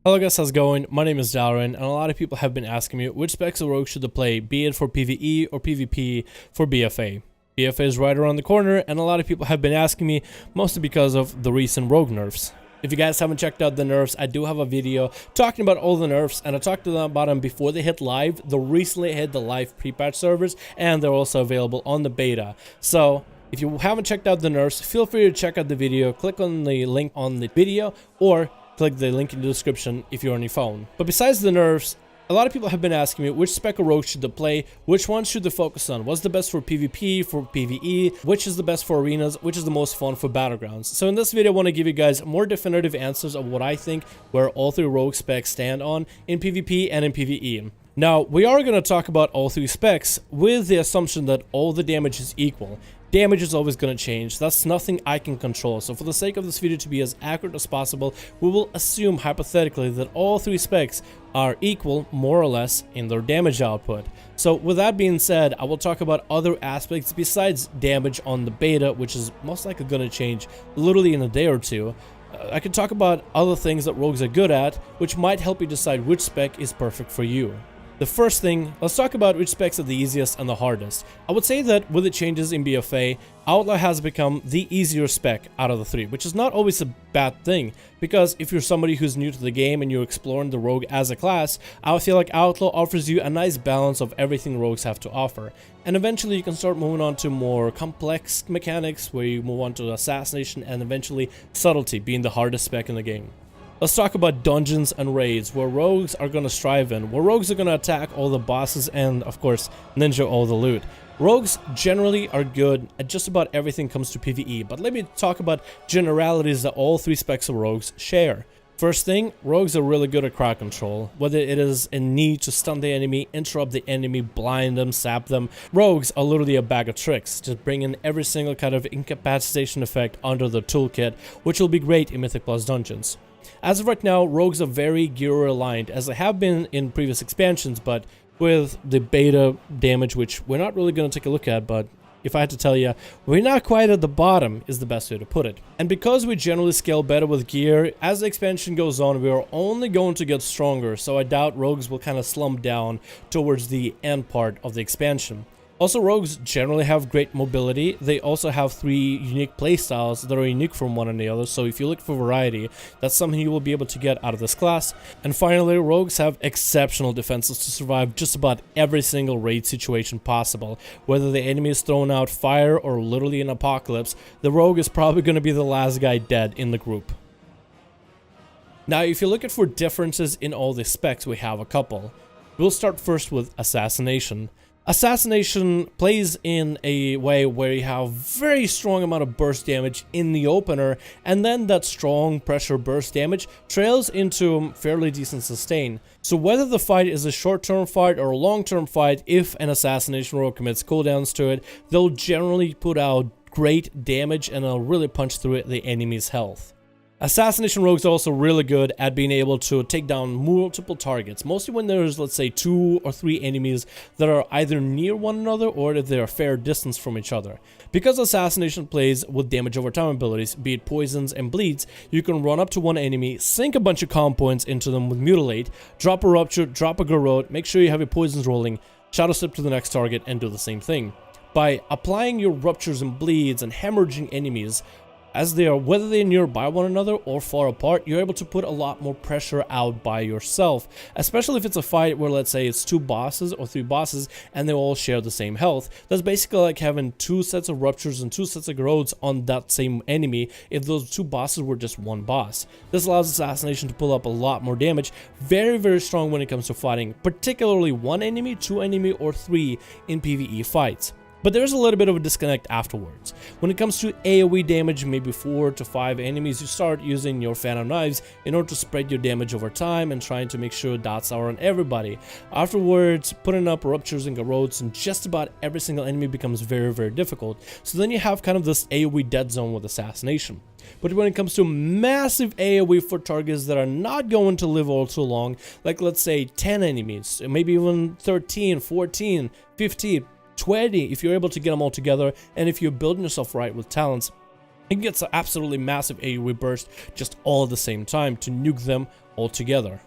Hello guys, how's it going? My name is Dalrin, and a lot of people have been asking me which specs of Rogue should I play, be it for PvE or PvP for BFA. BFA is right around the corner, and a lot of people have been asking me, mostly because of the recent Rogue nerfs. If you guys haven't checked out the nerfs, I do have a video talking about all the nerfs, and I talked to them about them before they hit live. They recently hit the live Prepatch servers, and they're also available on the beta. So if you haven't checked out the nerfs, feel free to check out the video, click on the link on the video, or click the link in the description if you're on your phone. But besides the nerfs, a lot of people have been asking me which spec or rogue should they play, which one should they focus on, what's the best for PvP, for PvE, which is the best for arenas, which is the most fun for battlegrounds. So in this video I want to give you guys more definitive answers of what I think where all three rogue specs stand on in PvP and in PvE. Now we are going to talk about all three specs with the assumption that all the damage is equal. Damage is always going to change. That's nothing I can control. So for the sake of this video to be as accurate as possible, we will assume hypothetically that all three specs are equal, more or less, in their damage output. So with that being said, I will talk about other aspects besides damage on the beta, which is most likely going to change literally in a day or two. I could talk about other things that rogues are good at, which might help you decide which spec is perfect for you. The first thing, let's talk about which specs are the easiest and the hardest. I would say that with the changes in BFA, Outlaw has become the easier spec out of the three, which is not always a bad thing, because if you're somebody who's new to the game and you're exploring the rogue as a class, I feel like Outlaw offers you a nice balance of everything rogues have to offer. And eventually you can start moving on to more complex mechanics, where you move on to Assassination and eventually Subtlety being the hardest spec in the game. Let's talk about dungeons and raids, where rogues are going to strive in, where rogues are going to attack all the bosses and, of course, ninja all the loot. Rogues generally are good at just about everything comes to PvE, but let me talk about generalities that all three specs of rogues share. First thing, rogues are really good at crowd control, whether it is a need to stun the enemy, interrupt the enemy, blind them, sap them. Rogues are literally a bag of tricks, just bring in every single kind of incapacitation effect under the toolkit, which will be great in Mythic Plus dungeons. As of right now, rogues are very gear aligned, as they have been in previous expansions, but with the beta damage, which we're not really going to take a look at, but if I had to tell you, we're not quite at the bottom is the best way to put it. And because we generally scale better with gear, as the expansion goes on, we are only going to get stronger, so I doubt rogues will kind of slump down towards the end part of the expansion. Also, rogues generally have great mobility. They also have three unique playstyles that are unique from one another, so if you look for variety, that's something you will be able to get out of this class. And finally, rogues have exceptional defenses to survive just about every single raid situation possible. Whether the enemy is throwing out fire or literally an apocalypse, the rogue is probably going to be the last guy dead in the group. Now, if you're looking for differences in all the specs, we have a couple. We'll start first with Assassination. Assassination plays in a way where you have very strong amount of burst damage in the opener, and then that strong pressure burst damage trails into fairly decent sustain. So whether the fight is a short-term fight or a long-term fight, if an Assassination Rogue commits cooldowns to it, they'll generally put out great damage and they'll really punch through the enemy's health. Assassination Rogues are also really good at being able to take down multiple targets, mostly when there's, let's say, 2 or 3 enemies that are either near one another or if they're a fair distance from each other. Because Assassination plays with damage over time abilities, be it poisons and bleeds, you can run up to one enemy, sink a bunch of comm points into them with Mutilate, drop a Rupture, drop a Garrote, make sure you have your poisons rolling, Shadow Step to the next target, and do the same thing. By applying your Ruptures and Bleeds and hemorrhaging enemies, as they are, whether they're nearby one another or far apart, you're able to put a lot more pressure out by yourself, especially if it's a fight where, let's say, it's 2 bosses or 3 bosses and they all share the same health. That's basically like having 2 sets of Ruptures and 2 sets of Garrotes on that same enemy if those 2 bosses were just one boss. This allows Assassination to pull up a lot more damage, very, very strong when it comes to fighting, particularly 1 enemy, 2 enemy, or 3 in PvE fights. But there's a little bit of a disconnect afterwards. When it comes to AoE damage, maybe 4 to 5 enemies, you start using your Phantom Knives in order to spread your damage over time and trying to make sure dots are on everybody. Afterwards, putting up Ruptures and Garrotes and just about every single enemy becomes very, very difficult. So then you have kind of this AoE dead zone with Assassination. But when it comes to massive AoE for targets that are not going to live all too long, like let's say 10 enemies, maybe even 13, 14, 15, 20, if you're able to get them all together, and if you're building yourself right with talents, it gets an absolutely massive AoE burst just all at the same time to nuke them altogether.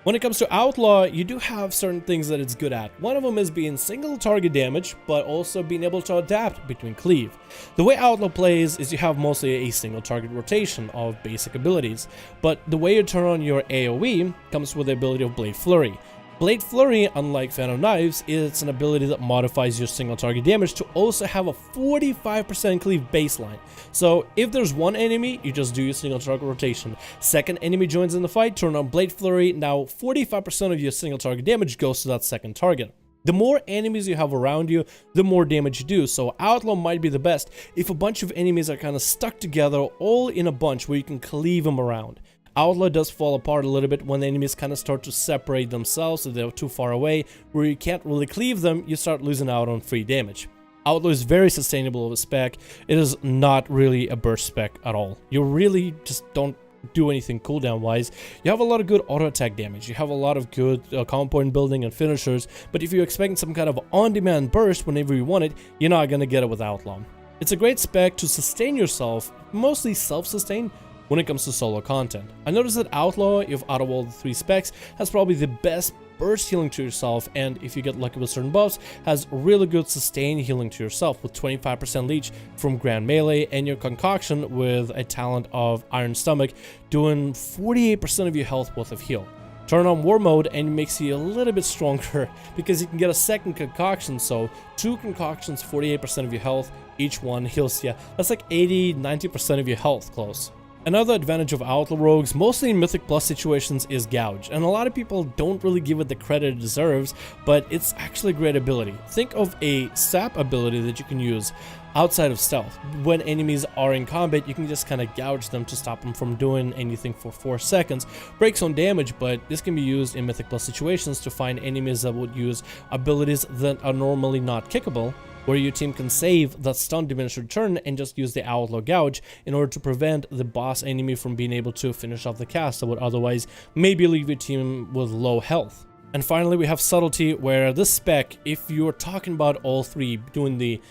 When it comes to Outlaw, you do have certain things that it's good at. One of them is being single target damage, but also being able to adapt between cleave. The way Outlaw plays is you have mostly a single target rotation of basic abilities, but the way you turn on your AoE comes with the ability of Blade Flurry. Blade Flurry, unlike Fan of Knives, is an ability that modifies your single target damage to also have a 45% cleave baseline. So if there's one enemy, you just do your single target rotation. Second enemy joins in the fight, turn on Blade Flurry, now 45% of your single target damage goes to that second target. The more enemies you have around you, the more damage you do, so Outlaw might be the best if a bunch of enemies are kind of stuck together all in a bunch where you can cleave them around. Outlaw does fall apart a little bit when the enemies kind of start to separate themselves, so they're too far away, where you can't really cleave them, you start losing out on free damage. Outlaw is very sustainable with spec. It is not really a burst spec at all. You really just don't do anything cooldown wise. You have a lot of good auto attack damage, you have a lot of good combo point building and finishers, but if you're expecting some kind of on-demand burst whenever you want it, you're not gonna get it with Outlaw. It's a great spec to sustain yourself, mostly self-sustain, when it comes to solo content. I noticed that Outlaw, if out of all the 3 specs, has probably the best burst healing to yourself, and if you get lucky with certain buffs, has really good sustained healing to yourself with 25% leech from Grand Melee, and your concoction with a talent of Iron Stomach doing 48% of your health worth of heal. Turn on War Mode and it makes you a little bit stronger because you can get a second concoction, so 2 concoctions, 48% of your health, each one heals you. That's like 80-90% of your health close. Another advantage of Outlaw Rogues, mostly in Mythic Plus situations, is Gouge, and a lot of people don't really give it the credit it deserves, but it's actually a great ability. Think of a sap ability that you can use outside of stealth. When enemies are in combat, you can just kind of gouge them to stop them from doing anything for 4 seconds. Breaks on damage, but this can be used in Mythic Plus situations to find enemies that would use abilities that are normally not kickable, where your team can save that stun diminished return and just use the Outlaw Gouge in order to prevent the boss enemy from being able to finish off the cast that would otherwise maybe leave your team with low health. And finally, we have Subtlety, where this spec, if you're talking about all 3 doing the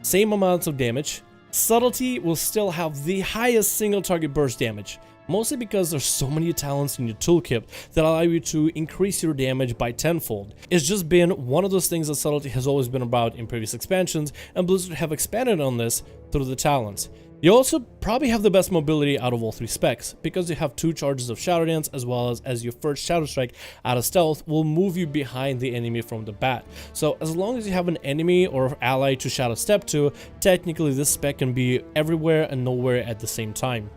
same amounts of damage, Subtlety will still have the highest single target burst damage. Mostly because there's so many talents in your toolkit that allow you to increase your damage by tenfold. It's just been one of those things that Subtlety has always been about in previous expansions, and Blizzard have expanded on this through the talents. You also probably have the best mobility out of all 3 specs, because you have 2 charges of Shadow Dance, as well as your first Shadow Strike out of stealth will move you behind the enemy from the bat. So as long as you have an enemy or ally to Shadow Step to, technically this spec can be everywhere and nowhere at the same time.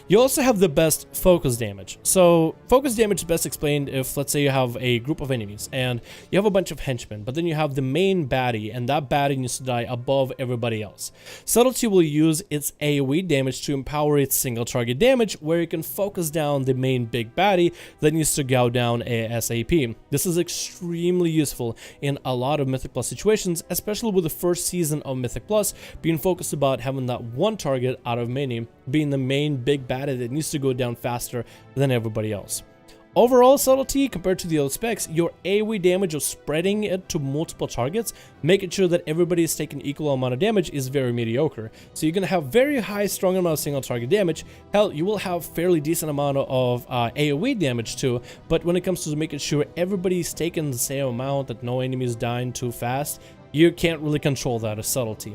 You also have the best focus damage. So focus damage is best explained if, let's say, you have a group of enemies and you have a bunch of henchmen, but then you have the main baddie, and that baddie needs to die above everybody else. Subtlety will use its AoE damage to empower its single target damage, where you can focus down the main big baddie that needs to go down ASAP. This is extremely useful in a lot of Mythic Plus situations, especially with the first season of Mythic Plus being focused about having that one target out of many being the main big baddie that needs to go down faster than everybody else. Overall, Subtlety, compared to the other specs, your AoE damage of spreading it to multiple targets, making sure that everybody is taking equal amount of damage, is very mediocre. So you're going to have very high, strong amount of single target damage. Hell, you will have fairly decent amount of AoE damage too, but when it comes to making sure everybody's taking the same amount, that no enemy is dying too fast, you can't really control that as Subtlety.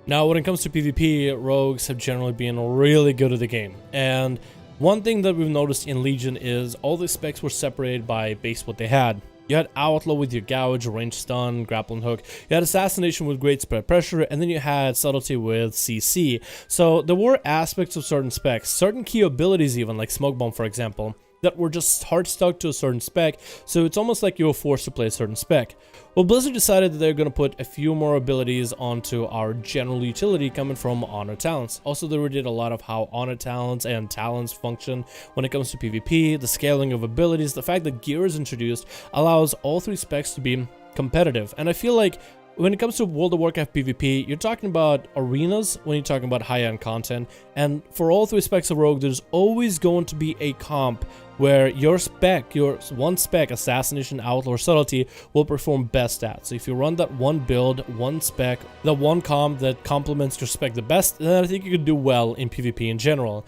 Now, when it comes to PvP, rogues have generally been really good at the game, and one thing that we've noticed in Legion is all the specs were separated by base what they had. You had Outlaw with your Gouge, Range Stun, Grappling Hook, you had Assassination with Great Spread Pressure, and then you had Subtlety with CC. So there were aspects of certain specs, certain key abilities even, like Smoke Bomb for example, that were just hard stuck to a certain spec, so it's almost like you were forced to play a certain spec. Well, Blizzard decided that they're going to put a few more abilities onto our general utility coming from Honor Talents. Also, they redid a lot of how Honor Talents and Talents function when it comes to PvP, the scaling of abilities, the fact that gear is introduced allows all 3 specs to be competitive, and I feel like when it comes to World of Warcraft PvP, you're talking about arenas when you're talking about high-end content, and for all 3 specs of Rogue, there's always going to be a comp where your spec, your one spec, Assassination, Outlaw, or Subtlety, will perform best at. So if you run that one build, one spec, the one comp that complements your spec the best, then I think you could do well in PvP in general.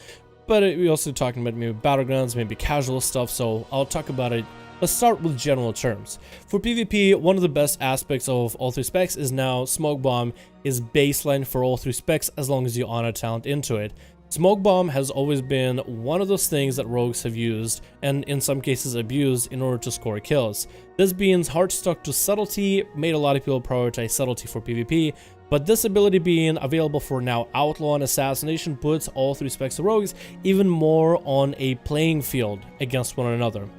but we're also talking about maybe battlegrounds, maybe casual stuff, so I'll talk about it. Let's start with general terms. For PvP, one of the best aspects of all 3 specs is now Smoke Bomb is baseline for all 3 specs as long as you honor talent into it. Smoke Bomb has always been one of those things that rogues have used, and in some cases abused, in order to score kills. This being hard stuck to Subtlety made a lot of people prioritize Subtlety for PvP, but this ability being available for now Outlaw and Assassination puts all 3 specs of rogues even more on a playing field against one another.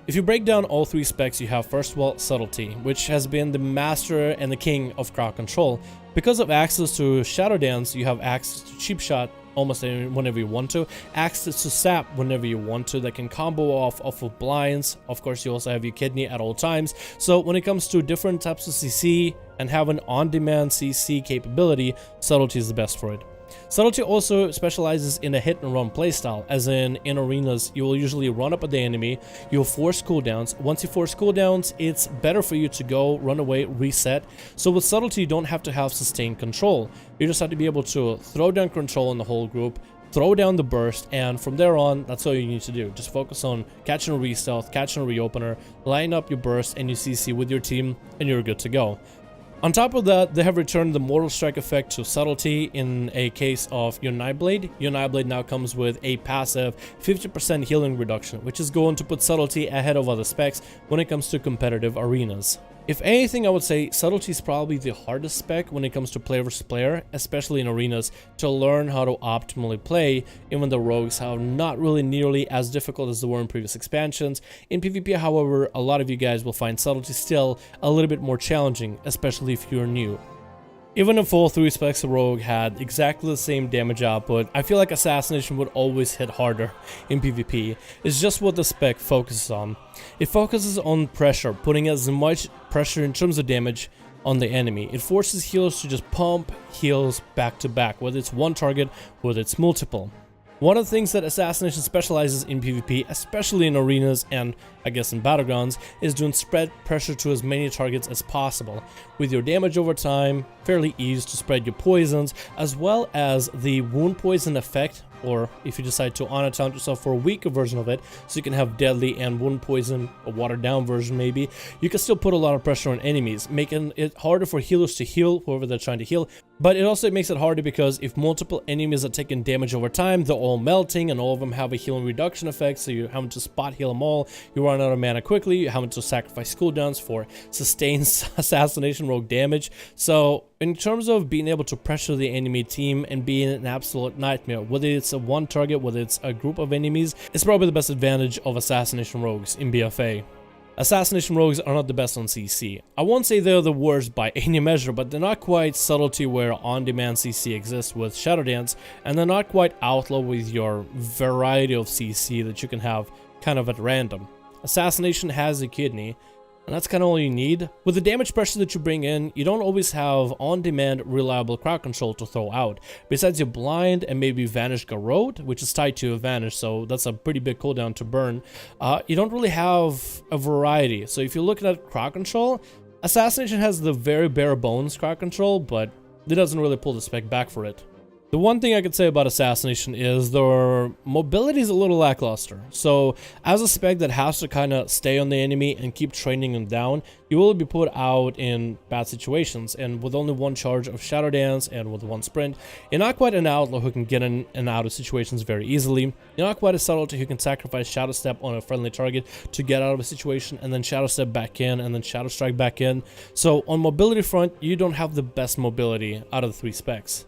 If you break down all 3 specs, you have first of all Subtlety, which has been the master and the king of crowd control. Because of access to Shadow Dance, you have access to Cheap Shot almost whenever you want to, access to Sap whenever you want to, that can combo off of blinds. Of course, you also have your kidney at all times. So when it comes to different types of CC and have an on-demand CC capability, Subtlety is the best for it. Subtlety also specializes in a hit and run playstyle, as in arenas you will usually run up at the enemy, you'll force cooldowns. Once you force cooldowns, it's better for you to go, run away, reset. So with Subtlety you don't have to have sustained control, you just have to be able to throw down control in the whole group, throw down the burst, and from there on, that's all you need to do. Just focus on catching a re-stealth, catching a reopener, line up your burst and your CC with your team, and you're good to go. On top of that, they have returned the Mortal Strike effect to Subtlety in a case of your Nightblade. Your Nightblade now comes with a passive 50% healing reduction, which is going to put Subtlety ahead of other specs when it comes to competitive arenas. If anything, I would say Subtlety is probably the hardest spec when it comes to player versus player, especially in arenas, to learn how to optimally play, even though rogues are not really nearly as difficult as they were in previous expansions. In PvP, however, a lot of you guys will find Subtlety still a little bit more challenging, especially if you're new. Even if all 3 specs of Rogue had exactly the same damage output, I feel like Assassination would always hit harder in PvP. It's just what the spec focuses on. It focuses on pressure, putting as much pressure in terms of damage on the enemy. It forces healers to just pump heals back to back, whether it's one target, whether it's multiple. One of the things that Assassination specializes in PvP, especially in arenas and I guess in battlegrounds, is doing spread pressure to as many targets as possible. With your damage over time, fairly easy to spread your poisons, as well as the wound poison effect, or if you decide to honor talent yourself for a weaker version of it, so you can have deadly and wound poison, a watered down version maybe, you can still put a lot of pressure on enemies, making it harder for healers to heal whoever they're trying to heal. But it also makes it harder because if multiple enemies are taking damage over time, they're all melting and all of them have a healing reduction effect, so you're having to spot heal them all, you run out of mana quickly, you're having to sacrifice cooldowns for sustained Assassination Rogue damage. So in terms of being able to pressure the enemy team and being an absolute nightmare, whether it's a one target, whether it's a group of enemies, it's probably the best advantage of Assassination Rogues in BFA. Assassination Rogues are not the best on CC. I won't say they're the worst by any measure, but they're not quite Subtlety where on-demand CC exists with Shadow Dance, and they're not quite Outlaw with your variety of CC that you can have kind of at random. Assassination has a kidney, and that's kind of all you need. With the damage pressure that you bring in, you don't always have on-demand reliable crowd control to throw out. Besides your blind and maybe Vanish Garrote, which is tied to a Vanish, so that's a pretty big cooldown to burn, you don't really have a variety. So if you're looking at crowd control, Assassination has the very bare bones crowd control, but it doesn't really pull the spec back for it. The one thing I could say about Assassination is their mobility is a little lackluster. So as a spec that has to kind of stay on the enemy and keep training them down, you will be put out in bad situations, and with only one charge of Shadow Dance and with one sprint, you're not quite an Outlaw who can get in and out of situations very easily. You're not quite a Subtlety who can sacrifice Shadow Step on a friendly target to get out of a situation and then Shadow Step back in and then Shadow Strike back in. So on mobility front, you don't have the best mobility out of the 3 specs.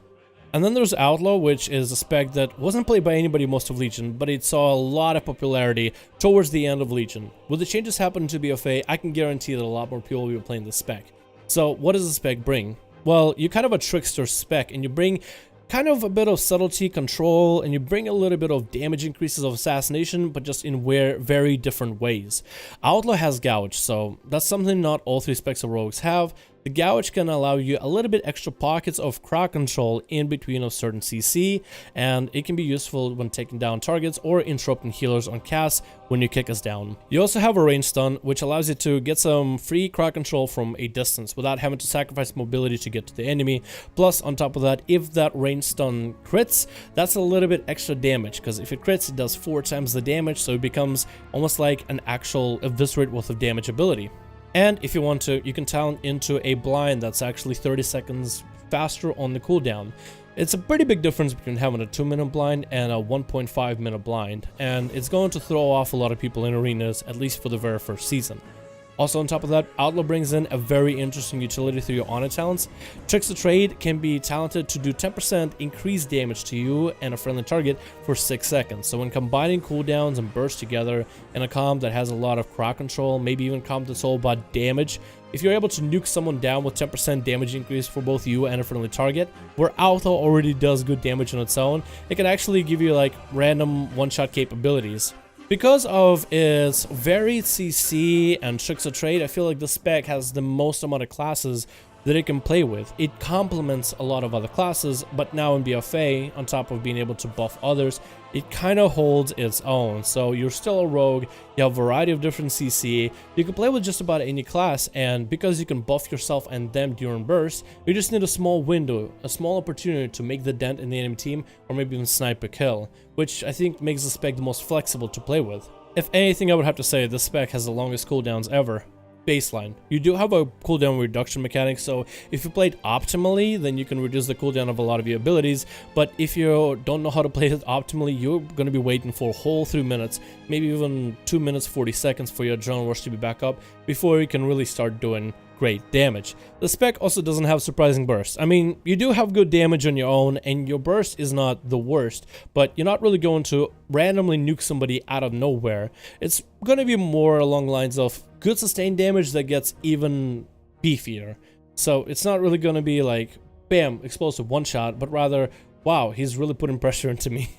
And then there's Outlaw, which is a spec that wasn't played by anybody most of Legion, but it saw a lot of popularity towards the end of Legion. With the changes happening to BFA, I can guarantee that a lot more people will be playing this spec. So what does the spec bring? Well, you're kind of a trickster spec, and you bring kind of a bit of subtlety control, and you bring a little bit of damage increases of assassination, but just in very different ways. Outlaw has Gouge, so that's something not all 3 specs of rogues have. The gouge can allow you a little bit extra pockets of crowd control in between of certain CC, and it can be useful when taking down targets or interrupting healers on casts when you kick us down. You also have a range stun, which allows you to get some free crowd control from a distance without having to sacrifice mobility to get to the enemy. Plus, on top of that, if that range stun crits, that's a little bit extra damage, because if it crits, it does 4 times the damage, so it becomes almost like an actual eviscerate worth of damage ability. And if you want to, you can talent into a blind that's actually 30 seconds faster on the cooldown. It's a pretty big difference between having a 2-minute blind and a 1.5-minute blind, and it's going to throw off a lot of people in arenas, at least for the very first season. Also on top of that, Outlaw brings in a very interesting utility through your honor talents. Tricks of Trade can be talented to do 10% increased damage to you and a friendly target for 6 seconds. So when combining cooldowns and bursts together in a comp that has a lot of crowd control, maybe even comp that's all about damage, if you're able to nuke someone down with 10% damage increase for both you and a friendly target, where Outlaw already does good damage on its own, it can actually give you like random one-shot capabilities. Because of its varied CC and tricks of trade, I feel like the spec has the most amount of classes that it can play with. It complements a lot of other classes, but now in BFA, on top of being able to buff others, it kind of holds its own. So you're still a rogue, you have a variety of different CC, you can play with just about any class, and because you can buff yourself and them during bursts, you just need a small window, a small opportunity to make the dent in the enemy team, or maybe even snipe a kill, which I think makes the spec the most flexible to play with. If anything, I would have to say the spec has the longest cooldowns ever. Baseline. You do have a cooldown reduction mechanic, so if you played optimally, then you can reduce the cooldown of a lot of your abilities, but if you don't know how to play it optimally, you're going to be waiting for a whole 3 minutes, maybe even 2 minutes 40 seconds for your adrenaline rush to be back up before you can really start doing great damage. The spec also doesn't have surprising bursts. I mean, you do have good damage on your own, and your burst is not the worst, but you're not really going to randomly nuke somebody out of nowhere. It's going to be more along the lines of good sustained damage that gets even beefier. So it's not really going to be like, bam, explosive one shot, but rather, wow, he's really putting pressure into me.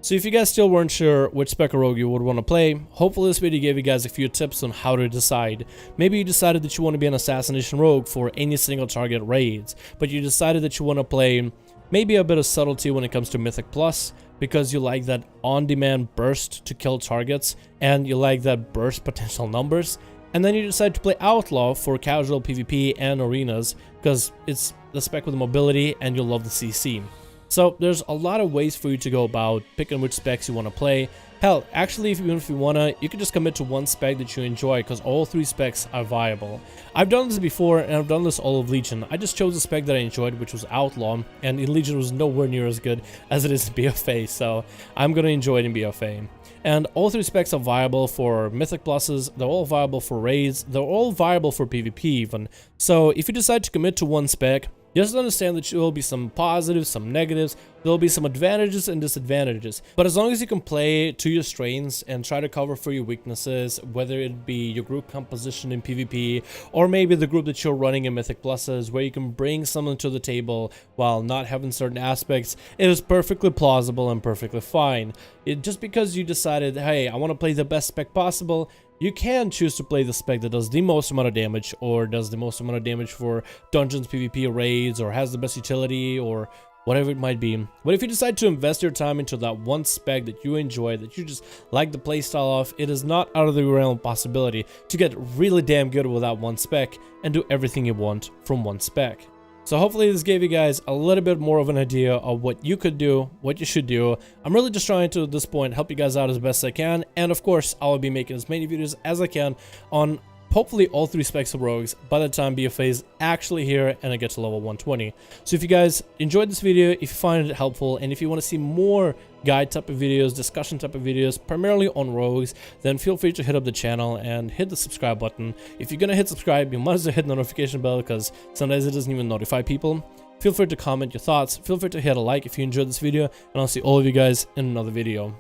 So if you guys still weren't sure which Spec or Rogue you would want to play, hopefully this video gave you guys a few tips on how to decide. Maybe you decided that you want to be an Assassination Rogue for any single target raids, but you decided that you want to play maybe a bit of Subtlety when it comes to Mythic Plus, because you like that on-demand burst to kill targets, and you like that burst potential numbers, and then you decide to play Outlaw for casual PvP and arenas, because it's the spec with mobility and you'll love the CC. So there's a lot of ways for you to go about picking which specs you want to play. Hell, actually, even if you wanna, you can just commit to one spec that you enjoy, because all 3 specs are viable. I've done this before, and I've done this all of Legion. I just chose a spec that I enjoyed, which was Outlaw, and in Legion was nowhere near as good as it is in BFA, so I'm gonna enjoy it in BFA. And all 3 specs are viable for Mythic Pluses, they're all viable for raids, they're all viable for PvP even. So if you decide to commit to one spec, just understand that there will be some positives, some negatives, there will be some advantages and disadvantages. But as long as you can play to your strengths and try to cover for your weaknesses, whether it be your group composition in PvP, or maybe the group that you're running in Mythic Pluses, where you can bring someone to the table while not having certain aspects, it is perfectly plausible and perfectly fine. Just because you decided, hey, I want to play the best spec possible, you can choose to play the spec that does the most amount of damage, or does the most amount of damage for dungeons, PvP, raids, or has the best utility, or whatever it might be. But if you decide to invest your time into that one spec that you enjoy, that you just like the playstyle of, it is not out of the realm of possibility to get really damn good with that one spec and do everything you want from one spec. So hopefully this gave you guys a little bit more of an idea of what you could do, what you should do. I'm really just trying to, at this point, help you guys out as best I can. And of course, I will be making as many videos as I can on hopefully all 3 specs of rogues by the time BFA is actually here and I get to level 120. So if you guys enjoyed this video, if you find it helpful, and if you want to see more guide type of videos, discussion type of videos, primarily on rogues, then feel free to hit up the channel and hit the subscribe button. If you're gonna hit subscribe, you might as well hit the notification bell, because sometimes it doesn't even notify people. Feel free to comment your thoughts, feel free to hit a like if you enjoyed this video, and I'll see all of you guys in another video.